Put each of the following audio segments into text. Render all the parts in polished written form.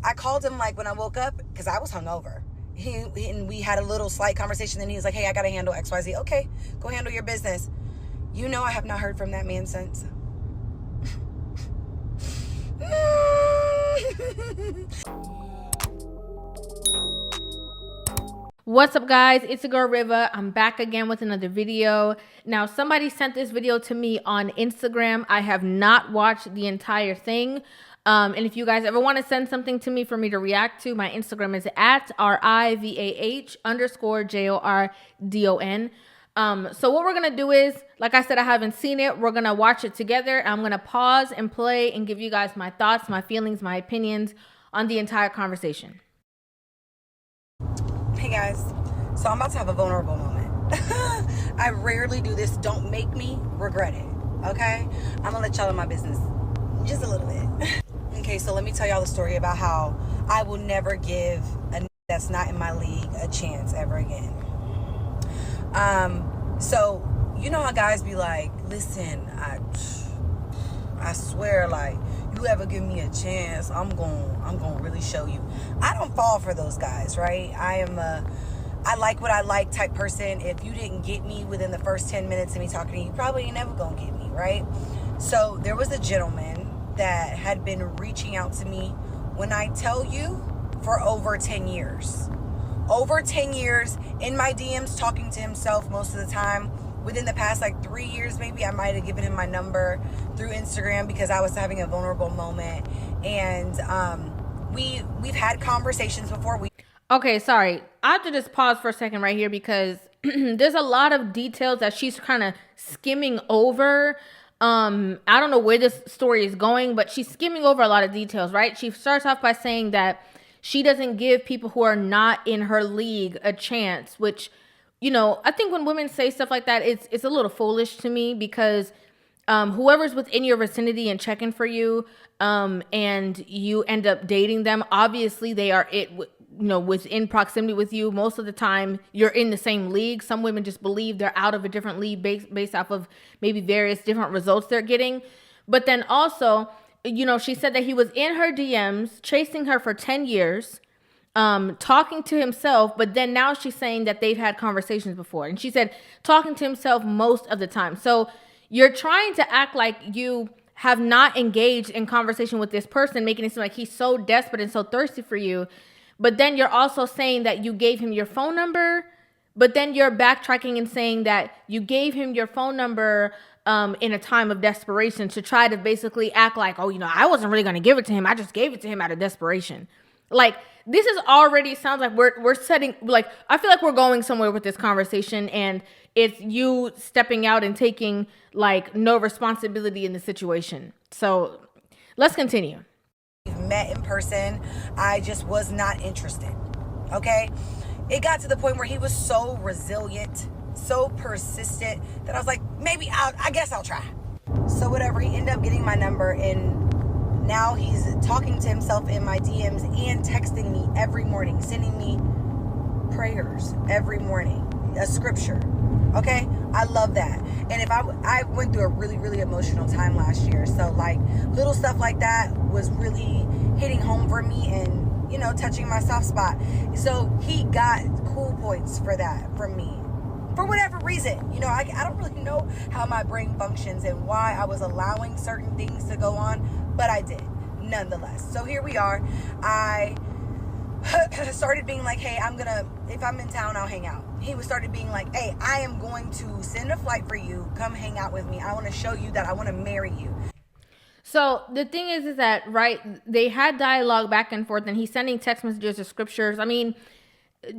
I called him like when I woke up because I was hungover. And we had a little slight conversation. Then he was like, hey, I got to handle XYZ. Okay, go handle your business. You know, I have not heard from that man since. What's up, guys? It's your girl Rivah. I'm back again with another video. Now, somebody sent this video to me on Instagram. I have not watched the entire thing. And if you guys ever want to send something to me for me to react to, my Instagram is at RIVAH_JORDON. So what we're going to do is, like I said, I haven't seen it. We're going to watch it together. I'm going to pause and play and give you guys my thoughts, my feelings, my opinions on the entire conversation. Hey guys, so I'm about to have a vulnerable moment. I rarely do this. Don't make me regret it, okay? I'm gonna let y'all in my business just a little bit. Okay, so let me tell y'all the story about how I will never give a that's not in my league a chance ever again. So you know how guys be like, listen, I swear, like, you ever give me a chance, I'm gonna really show you. I don't fall for those guys, right? I like what I like type person. If you didn't get me within the first 10 minutes of me talking to you, you probably ain't never gonna get me, right? So there was a gentleman that had been reaching out to me, when I tell you, for over 10 years. Over 10 years in my DMs, talking to himself most of the time. Within the past like 3 years, maybe I might have given him my number through Instagram because I was having a vulnerable moment. And we've had conversations before. Okay, sorry. I have to just pause for a second right here because there's a lot of details that she's kind of skimming over. I don't know where this story is going, but she's skimming over a lot of details, right? She starts off by saying that she doesn't give people who are not in her league a chance, which, you know, I think when women say stuff like that, it's a little foolish to me because whoever's within your vicinity and checking for you, and you end up dating them, obviously they are within proximity with you. Most of the time you're in the same league. Some women just believe they're out of a different league based off of maybe various different results they're getting. But then also, you know, she said that he was in her DMs chasing her for 10 years, talking to himself, but then now she's saying that they've had conversations before. And she said talking to himself most of the time. So you're trying to act like you have not engaged in conversation with this person, making it seem like he's so desperate and so thirsty for you. But then you're also saying that you gave him your phone number, but then you're backtracking and saying that you gave him your phone number in a time of desperation to try to basically act like, oh, you know, I wasn't really going to give it to him. I just gave it to him out of desperation. Like, this is already sounds like we're setting, like, I feel like we're going somewhere with this conversation, and it's you stepping out and taking like no responsibility in the situation. So let's continue. We've met in person. I just was not interested. Okay. It got to the point where he was so resilient, so persistent that I was like, maybe I guess I'll try. So whatever, he ended up getting my number, and now he's talking to himself in my DMs and texting me every morning, sending me prayers every morning, a scripture. Okay, I love that. And if I went through a really, really emotional time last year, so like little stuff like that was really hitting home for me and, you know, touching my soft spot. So he got cool points for that from me. For whatever reason, you know, I don't really know how my brain functions and why I was allowing certain things to go on, but I did, nonetheless. So here we are. I started being like, hey, if I'm in town, I'll hang out. He started being like, hey, I am going to send a flight for you. Come hang out with me. I want to show you that I want to marry you. So the thing is that, right, they had dialogue back and forth, and he's sending text messages or scriptures. I mean,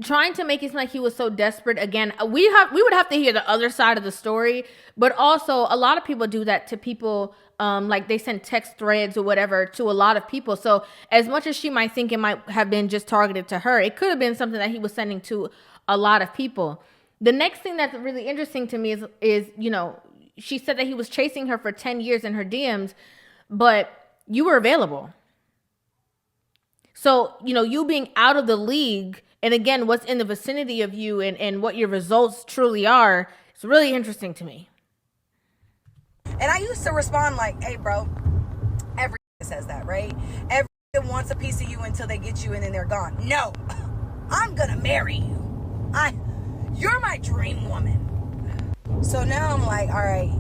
trying to make it seem like he was so desperate. Again, we would have to hear the other side of the story, but also a lot of people do that to people. Like they send text threads or whatever to a lot of people. So as much as she might think it might have been just targeted to her, it could have been something that he was sending to a lot of people. The next thing that's really interesting to me is, you know, she said that he was chasing her for 10 years in her DMs, but you were available. So, you know, you being out of the league, and again, what's in the vicinity of you and what your results truly are, it's really interesting to me. And I used to respond like, hey, bro, every says that, right? wants a piece of you until they get you and then they're gone. No, I'm gonna marry you. You're my dream woman. So now I'm like, all right,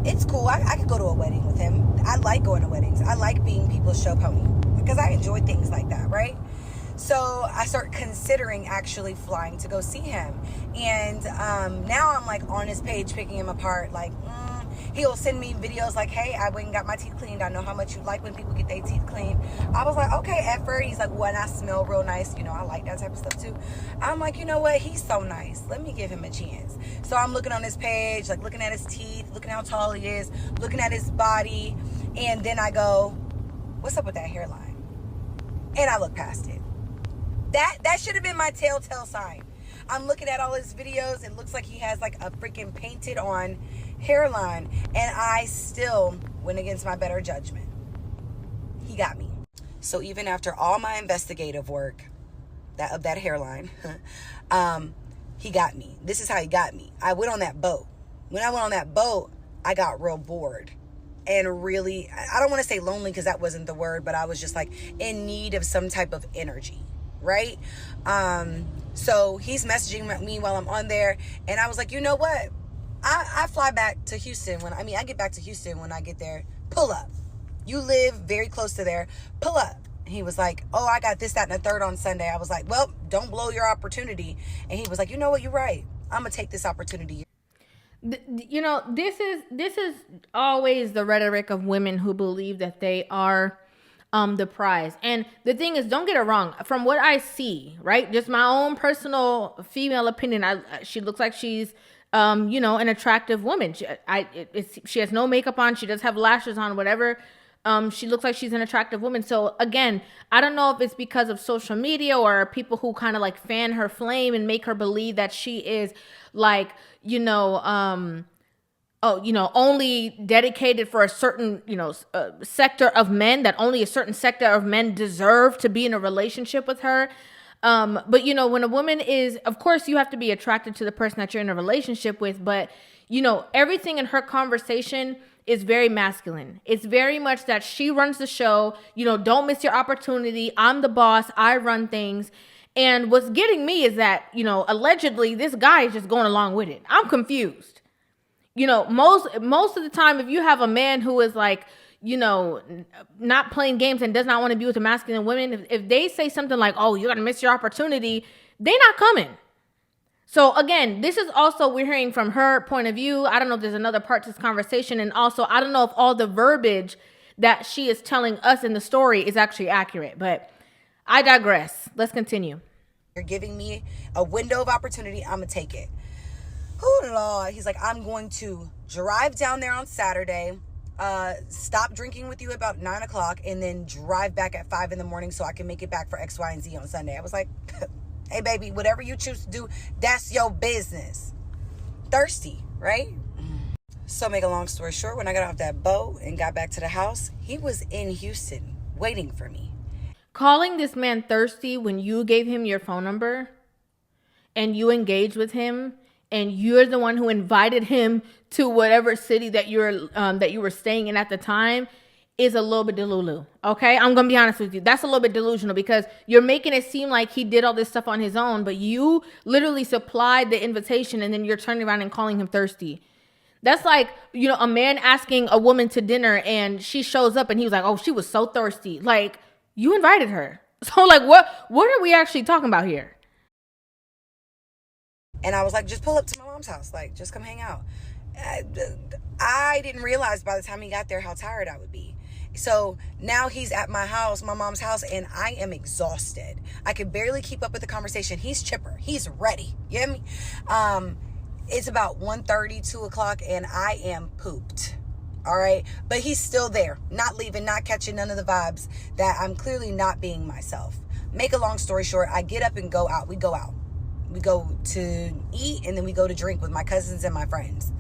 it's cool. I could go to a wedding with him. I like going to weddings. I like being people's show pony because I enjoy things like that, right? So I start considering actually flying to go see him. And now I'm like on his page picking him apart. Like, he'll send me videos like, hey, I went and got my teeth cleaned. I know how much you like when people get their teeth cleaned. I was like, okay, effort. He's like, well, and I smell real nice. You know, I like that type of stuff too. I'm like, you know what? He's so nice. Let me give him a chance. So I'm looking on his page, like looking at his teeth, looking how tall he is, looking at his body. And then I go, what's up with that hairline? And I look past it. That should have been my telltale sign. I'm looking at all his videos. It looks like he has like a freaking painted on hairline. And I still went against my better judgment. He got me. So even after all my investigative work of that hairline, he got me. This is how he got me. I went on that boat. When I went on that boat, I got real bored. And really, I don't want to say lonely because that wasn't the word, but I was just like in need of some type of energy. Right? So he's messaging me while I'm on there. And I was like, you know what? I fly back to Houston I get back to Houston when I get there. Pull up. You live very close to there. Pull up. He was like, oh, I got this, that, and the third on Sunday. I was like, well, don't blow your opportunity. And he was like, you know what? You're right. I'm going to take this opportunity. You know, this is always the rhetoric of women who believe that they are the prize. And the thing is, don't get it wrong. From what I see, right, just my own personal female opinion, she looks like she's, an attractive woman. She has no makeup on. She does have lashes on, whatever. She looks like she's an attractive woman. So again, I don't know if it's because of social media or people who kind of like fan her flame and make her believe that she is like, only dedicated for a certain, sector of men, that only a certain sector of men deserve to be in a relationship with her. But when a woman is, of course, you have to be attracted to the person that you're in a relationship with. But, everything in her conversation is very masculine. It's very much that she runs the show. Don't miss your opportunity. I'm the boss. I run things. And what's getting me is that, allegedly this guy is just going along with it. I'm confused. Most of the time, if you have a man who is like, not playing games and does not want to be with a masculine women, if they say something like, oh, you're going to miss your opportunity, they're not coming. So again, this is also, we're hearing from her point of view. I don't know if there's another part to this conversation. And also, I don't know if all the verbiage that she is telling us in the story is actually accurate, but I digress. Let's continue. You're giving me a window of opportunity. I'm going to take it. Oh, Lord. He's like, I'm going to drive down there on Saturday, stop drinking with you about 9 o'clock, and then drive back at 5 in the morning so I can make it back for X, Y, and Z on Sunday. I was like, hey, baby, whatever you choose to do, that's your business. Thirsty, right? So make a long story short, when I got off that boat and got back to the house, he was in Houston waiting for me. Calling this man thirsty when you gave him your phone number and you engaged with him, and you're the one who invited him to whatever city that you were staying in at the time, is a little bit delulu. Okay, I'm gonna be honest with you. That's a little bit delusional because you're making it seem like he did all this stuff on his own, but you literally supplied the invitation, and then you're turning around and calling him thirsty. That's like, a man asking a woman to dinner and she shows up and he was like, oh, she was so thirsty. Like, you invited her. So like, what are we actually talking about here? And I was like, just pull up to my mom's house. Like, just come hang out. I didn't realize by the time he got there how tired I would be. So now he's at my house, my mom's house, and I am exhausted. I could barely keep up with the conversation. He's chipper. He's ready. You hear me? It's about 1:30, 2 o'clock, and I am pooped. All right? But he's still there. Not leaving, not catching none of the vibes that I'm clearly not being myself. Make a long story short, I get up and go out. We go out. We go to eat, and then we go to drink with my cousins and my friends.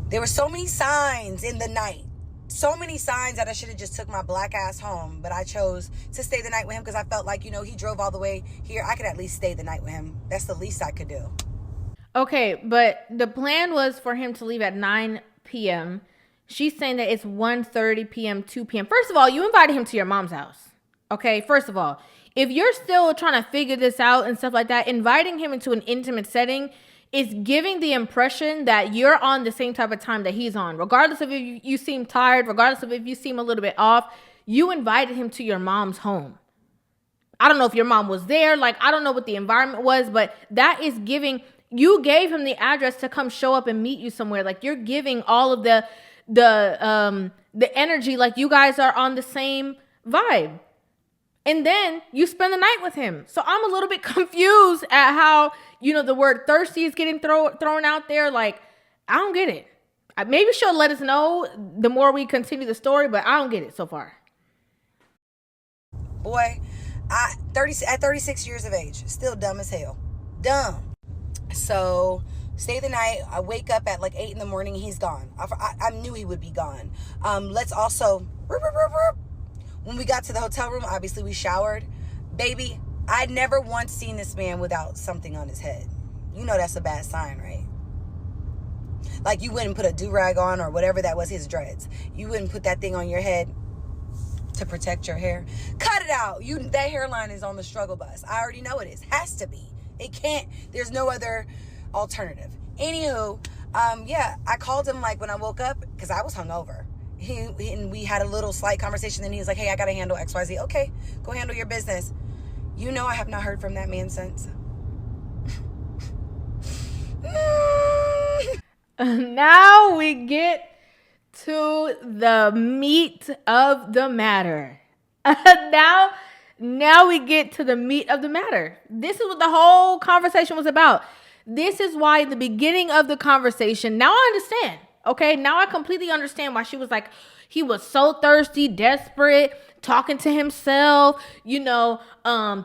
There were so many signs in the night. So many signs that I should have just took my black ass home. But I chose to stay the night with him because I felt like, he drove all the way here. I could at least stay the night with him. That's the least I could do. Okay, but the plan was for him to leave at 9 p.m. She's saying that it's 1:30 p.m., 2 p.m. First of all, you invited him to your mom's house. Okay, first of all, if you're still trying to figure this out and stuff like that, inviting him into an intimate setting is giving the impression that you're on the same type of time that he's on. Regardless of if you seem tired, regardless of if you seem a little bit off, you invited him to your mom's home. I don't know if your mom was there. Like, I don't know what the environment was, but that is giving, you gave him the address to come show up and meet you somewhere. Like, you're giving all of the energy like you guys are on the same vibe. And then you spend the night with him. So I'm a little bit confused at how, the word thirsty is getting thrown out there. Like, I don't get it. Maybe she'll let us know the more we continue the story, but I don't get it so far. Boy, at 36 years of age, still dumb as hell. Dumb. So, stay the night. I wake up at like 8 in the morning. He's gone. I knew he would be gone. Let's also... When we got to the hotel room, obviously we showered. Baby, I'd never once seen this man without something on his head. You know that's a bad sign, right? Like, you wouldn't put a do-rag on or whatever that was, his dreads. You wouldn't put that thing on your head to protect your hair. Cut it out. That hairline is on the struggle bus. I already know it is. Has to be. It can't. There's no other alternative. Anywho, I called him like when I woke up because I was hungover. And we had a little slight conversation. Then he was like, hey, I got to handle XYZ. Okay, go handle your business. I have not heard from that man since. Now we get to the meat of the matter. Now we get to the meat of the matter. This is what the whole conversation was about. This is why in the beginning of the conversation, now I understand. Okay, now I completely understand why she was like, he was so thirsty, desperate, talking to himself,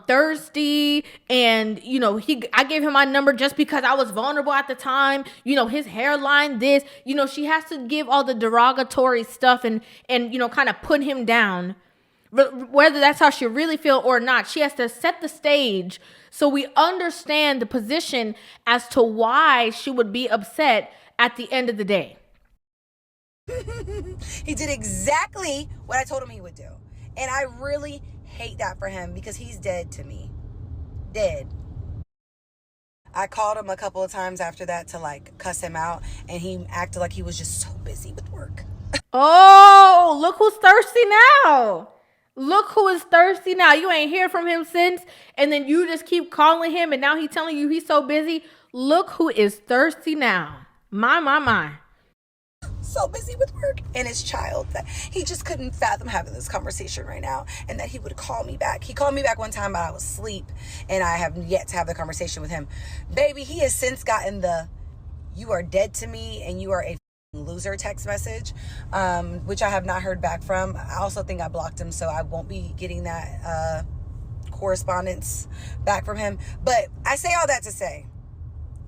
thirsty. And, I gave him my number just because I was vulnerable at the time. His hairline, this, she has to give all the derogatory stuff and kind of put him down. Whether that's how she really feel or not, she has to set the stage so we understand the position as to why she would be upset at the end of the day. He did exactly what I told him he would do. And I really hate that for him because he's dead to me. Dead. I called him a couple of times after that to like cuss him out, and he acted like he was just so busy with work. Oh, look who's thirsty now. Look who is thirsty now. You ain't hear from him since, and then you just keep calling him, and now he's telling you he's so busy. Look who is thirsty now. My. So busy with work and his child that he just couldn't fathom having this conversation right now, and that he would call me back. He called me back one time, but I was asleep, and I have yet to have the conversation with him. Baby, he has since gotten the "you are dead to me and you are a loser" text message, which I have not heard back from. I also think I blocked him, so I won't be getting that correspondence back from him. But I say all that to say,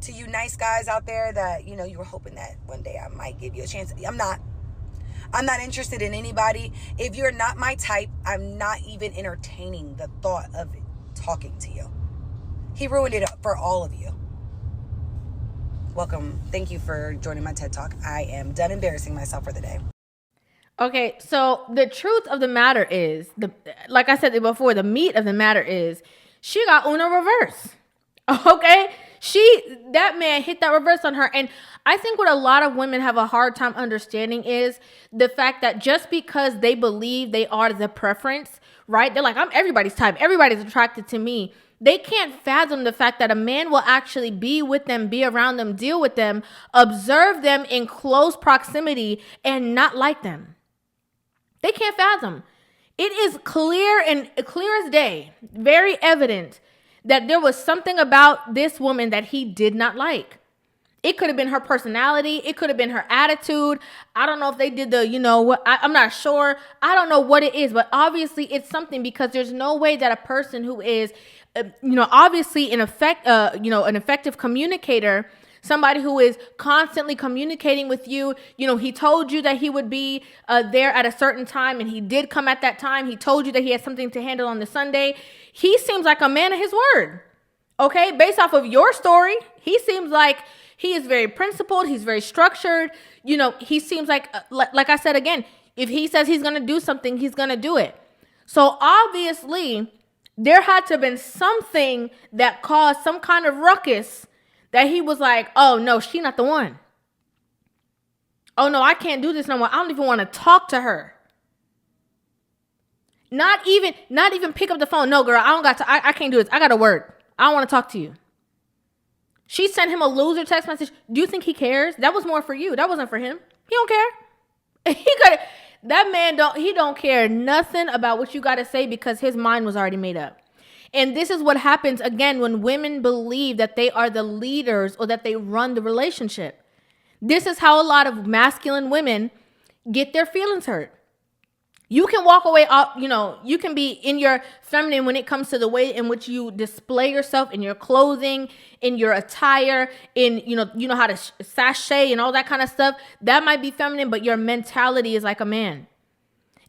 to you nice guys out there that, you were hoping that one day I might give you a chance. I'm not interested in anybody. If you're not my type, I'm not even entertaining the thought of talking to you. He ruined it for all of you. Welcome. Thank you for joining my TED Talk. I am done embarrassing myself for the day. Okay, so the truth of the matter is, like I said before, the meat of the matter is she got Uno reverse. Okay? That man hit that reverse on her. And I think what a lot of women have a hard time understanding is the fact that just because they believe they are the preference, right? They're like, I'm everybody's type. Everybody's attracted to me. They can't fathom the fact that a man will actually be with them, be around them, deal with them, observe them in close proximity and not like them. They can't fathom. It is clear as day, very evident that there was something about this woman that he did not like. It could have been her personality. It could have been her attitude. I don't know if they did I'm not sure. I don't know what it is, but obviously it's something, because there's no way that a person who is, obviously an effective communicator, somebody who is constantly communicating with you. He told you that he would be there at a certain time, and he did come at that time. He told you that he had something to handle on the Sunday. He seems like a man of his word. Okay, based off of your story, he seems like he is very principled. He's very structured. He seems like I said again, if he says he's going to do something, he's going to do it. So obviously, there had to have been something that caused some kind of ruckus that he was like, oh no, she not the one. Oh no, I can't do this no more. I don't even want to talk to her. Not even pick up the phone. No, girl, I can't do this. I got to work. I don't want to talk to you. She sent him a loser text message. Do you think he cares? That was more for you. That wasn't for him. He don't care. That man don't care nothing about what you got to say because his mind was already made up. And this is what happens again when women believe that they are the leaders or that they run the relationship. This is how a lot of masculine women get their feelings hurt. You can walk away, you can be in your feminine when it comes to the way in which you display yourself in your clothing, in your attire, in, you know how to sashay and all that kind of stuff. That might be feminine, but your mentality is like a man.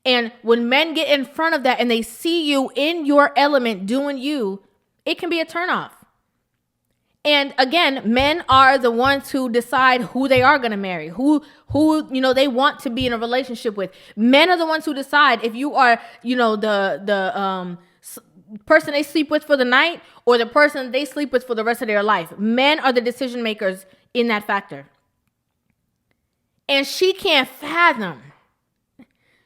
And when men get in front of that and they see you in your element doing you, it can be a turnoff. And again, men are the ones who decide who they are going to marry, who they want to be in a relationship with. Men are the ones who decide if you are, the person they sleep with for the night or the person they sleep with for the rest of their life. Men are the decision makers in that factor. And she can't fathom.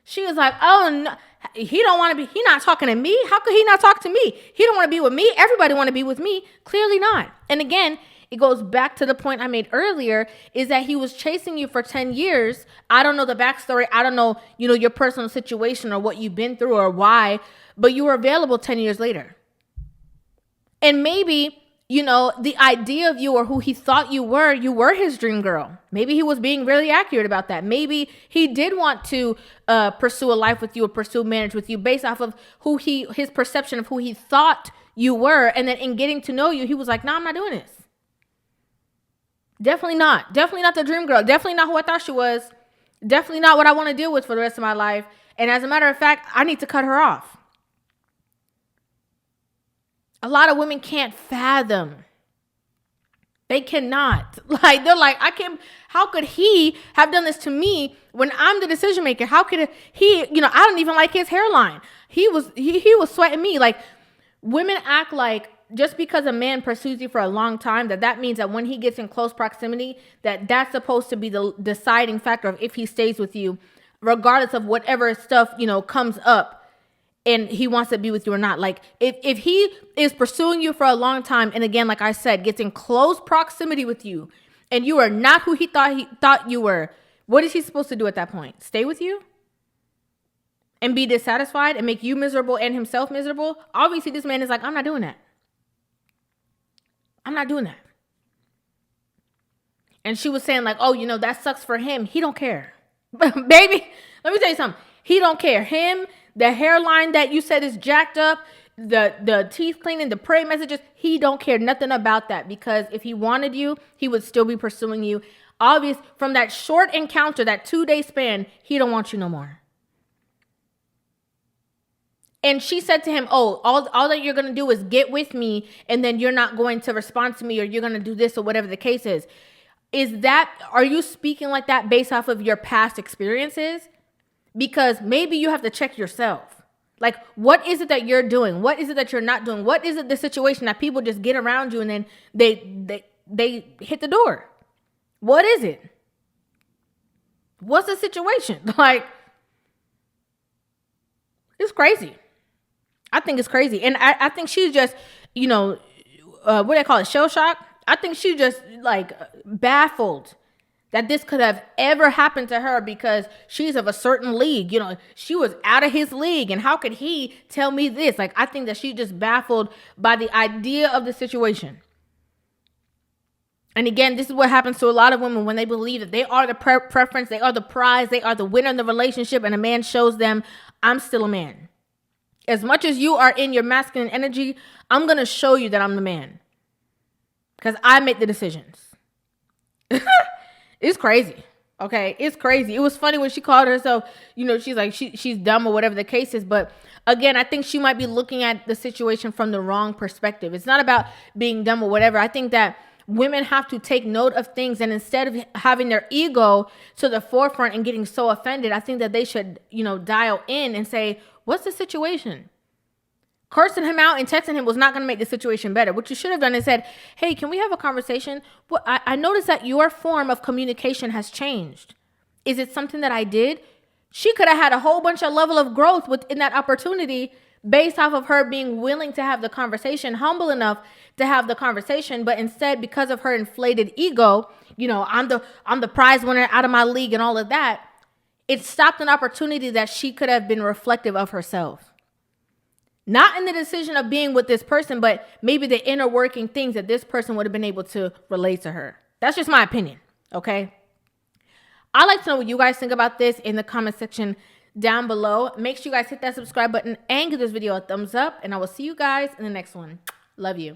She was like, oh, no, he not talking to me. How could he not talk to me? He don't want to be with me. Everybody want to be with me. Clearly not. And again, it goes back to the point I made earlier, is that he was chasing you for 10 years. I don't know the backstory. I don't know, your personal situation or what you've been through or why, but you were available 10 years later. And maybe, the idea of you or who he thought you were his dream girl. Maybe he was being really accurate about that. Maybe he did want to pursue a life with you or pursue marriage with you based off of his perception of who he thought you were. And then in getting to know you, he was like, nah, I'm not doing this. Definitely not. Definitely not the dream girl. Definitely not who I thought she was. Definitely not what I want to deal with for the rest of my life. And as a matter of fact, I need to cut her off. A lot of women can't fathom. They cannot. They're like, how could he have done this to me when I'm the decision maker? How could he, I don't even like his hairline. He was sweating me. Like, women act like just because a man pursues you for a long time, that means that when he gets in close proximity, that's supposed to be the deciding factor of if he stays with you, regardless of whatever stuff, comes up. And he wants to be with you or not. Like, if he is pursuing you for a long time, and again, like I said, gets in close proximity with you, and you are not who he thought you were, what is he supposed to do at that point? Stay with you? And be dissatisfied and make you miserable and himself miserable? Obviously, this man is like, I'm not doing that. I'm not doing that. And she was saying like, oh, that sucks for him. He don't care. Baby, let me tell you something. He don't care. Him, the hairline that you said is jacked up, the teeth cleaning, the prayer messages, he don't care nothing about that, because if he wanted you, he would still be pursuing you. Obvious from that short encounter, that 2-day span, he don't want you no more. And she said to him, oh, all that you're going to do is get with me, and then you're not going to respond to me, or you're going to do this, or whatever the case is. Are you speaking like that based off of your past experiences? Because maybe you have to check yourself. Like, what is it that you're doing? What is it that you're not doing? What is it, the situation that people just get around you and then they hit the door? What is it? What's the situation? Like, it's crazy. I think it's crazy. And I think she's just, what do they call it? Shell shock? I think she's just like baffled that this could have ever happened to her, because she's of a certain league. She was out of his league, and how could he tell me this? Like, I think that she's just baffled by the idea of the situation. And again, this is what happens to a lot of women when they believe that they are the preference, they are the prize, they are the winner in the relationship, and a man shows them, I'm still a man. As much as you are in your masculine energy, I'm going to show you that I'm the man, because I make the decisions. It's crazy. Okay. It's crazy. It was funny when she called herself, she's like, she's dumb or whatever the case is. But again, I think she might be looking at the situation from the wrong perspective. It's not about being dumb or whatever. I think that women have to take note of things, and instead of having their ego to the forefront and getting so offended, I think that they should, dial in and say, What's the situation? Cursing him out and texting him was not going to make the situation better. What you should have done is said, hey, can we have a conversation? Well, I noticed that your form of communication has changed. Is it something that I did? She could have had a whole bunch of level of growth within that opportunity based off of her being willing to have the conversation, humble enough to have the conversation. But instead, because of her inflated ego, I'm the prize winner out of my league and all of that, it stopped an opportunity that she could have been reflective of herself. Not in the decision of being with this person, but maybe the inner working things that this person would have been able to relate to her. That's just my opinion, okay? I'd like to know what you guys think about this in the comment section down below. Make sure you guys hit that subscribe button and give this video a thumbs up, and I will see you guys in the next one. Love you.